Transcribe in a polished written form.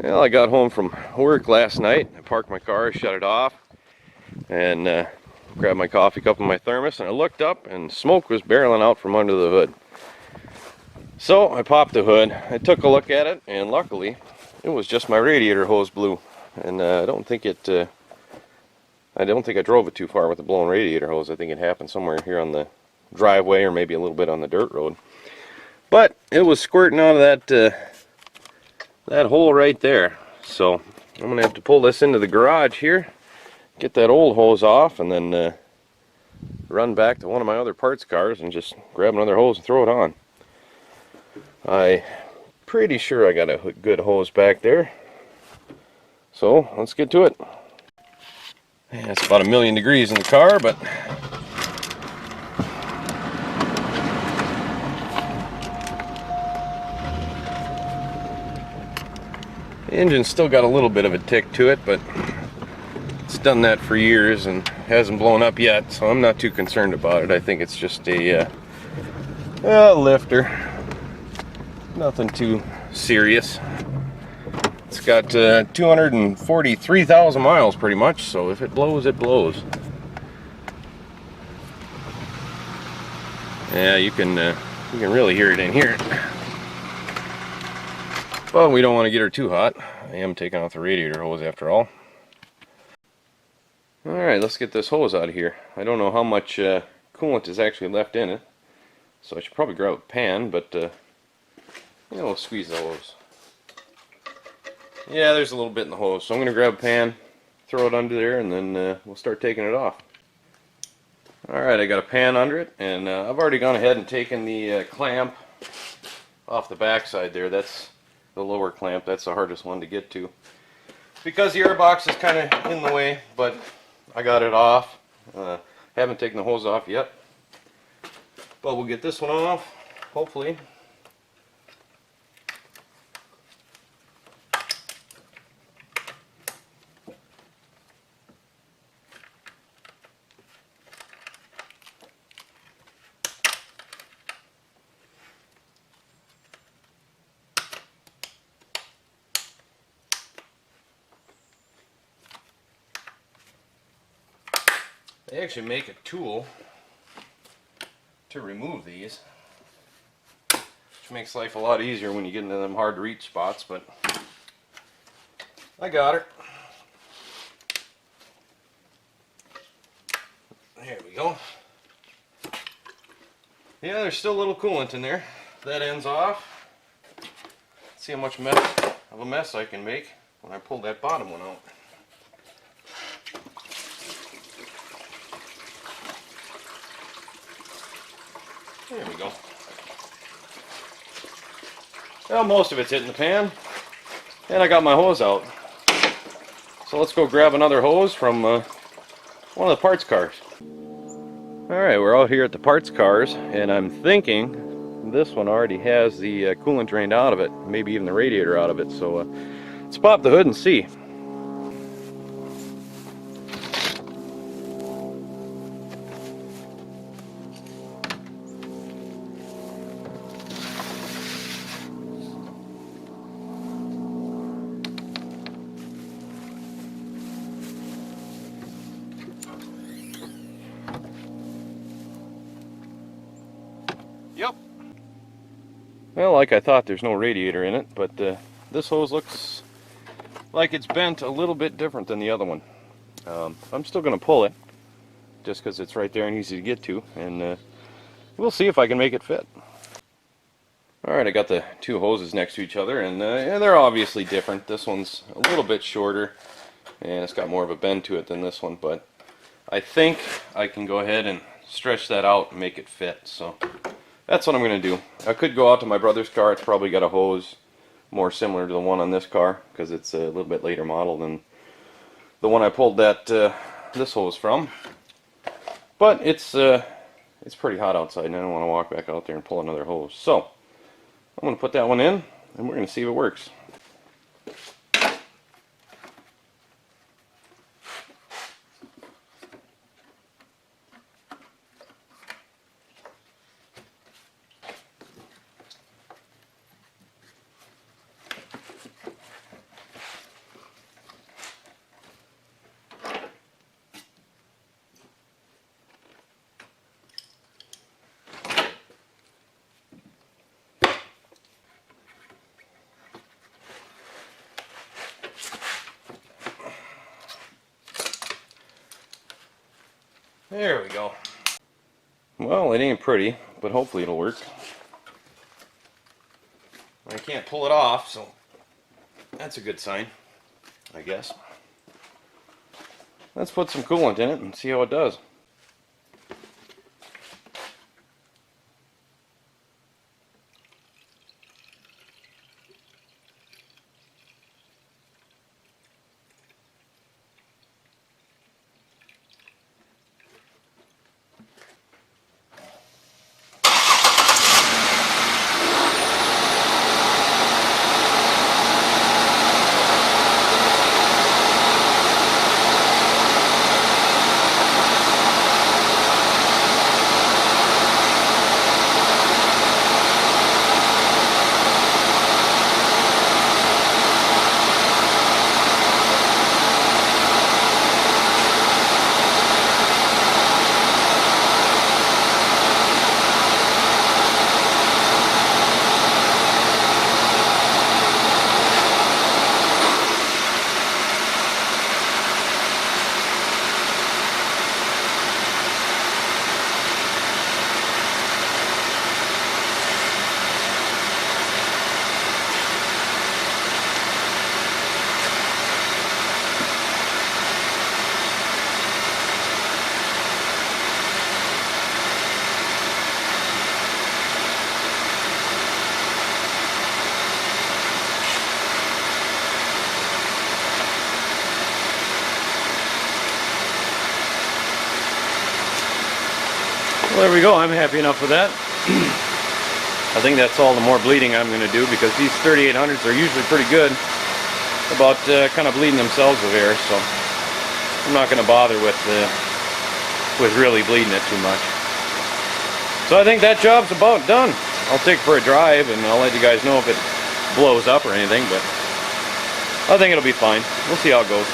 Well, I got home from work last night. I parked my car, shut it off, and grabbed my coffee cup and my thermos, and I looked up and smoke was barreling out from under the hood. So I popped the hood, I took a look at it, and luckily it was just my radiator hose blew. And I don't think I drove it too far with the blown radiator hose. I think it happened somewhere here on the driveway or maybe a little bit on the dirt road. But it was squirting out of that hole right there. So I'm going to have to pull this into the garage here, get that old hose off, and then run back to one of my other parts cars and just grab another hose and throw it on. I'm pretty sure I got a good hose back there. So let's get to it. Yeah, it's about 1,000,000 degrees in the car, but the engine's still got a little bit of a tick to it, but it's done that for years and hasn't blown up yet, so I'm not too concerned about it. I think it's just a lifter. Nothing too serious. It's got 243,000 miles pretty much, so if it blows, it blows. Yeah, you can really hear it in here. But we don't want to get her too hot. I am taking off the radiator hose after all. Alright, let's get this hose out of here. I don't know how much coolant is actually left in it, so I should probably grab a pan, but we'll squeeze the hose. Yeah, there's a little bit in the hose, so I'm going to grab a pan, throw it under there, and then we'll start taking it off. Alright, I got a pan under it, and I've already gone ahead and taken the clamp off the back side there. That's the lower clamp. That's the hardest one to get to, because the air box is kind of in the way, but I got it off. Haven't taken the hose off yet, but we'll get this one off, hopefully. They actually make a tool to remove these, which makes life a lot easier when you get into them hard to reach spots, but I got her. There we go. Yeah, there's still a little coolant in there. That ends off. Let's see how much of a mess I can make when I pull that bottom one out. There we go. Well, most of it's hitting the pan, and I got my hose out. So let's go grab another hose from one of the parts cars. Alright, we're out here at the parts cars, and I'm thinking this one already has the coolant drained out of it, maybe even the radiator out of it. So let's pop the hood and see. Yep. Well, like I thought, there's no radiator in it, but this hose looks like it's bent a little bit different than the other one. I'm still going to pull it, just because it's right there and easy to get to, and we'll see if I can make it fit. Alright, I got the two hoses next to each other, and yeah, they're obviously different. This one's a little bit shorter, and it's got more of a bend to it than this one, but I think I can go ahead and stretch that out and make it fit. So that's what I'm going to do. I could go out to my brother's car. It's probably got a hose more similar to the one on this car, because it's a little bit later model than the one I pulled this hose from. But it's pretty hot outside, and I don't want to walk back out there and pull another hose. So I'm going to put that one in, and we're going to see if it works. There we go. Well, it ain't pretty, but hopefully it'll work. I can't pull it off, so that's a good sign, I guess. Let's put some coolant in it and see how it does. Well, there we go. I'm happy enough with that. I think that's all the more bleeding I'm going to do, because these 3800s are usually pretty good about kind of bleeding themselves with air, so I'm not going to bother with really bleeding it too much. So I think that job's about done. I'll take it for a drive and I'll let you guys know if it blows up or anything, but I think it'll be fine. We'll see how it goes.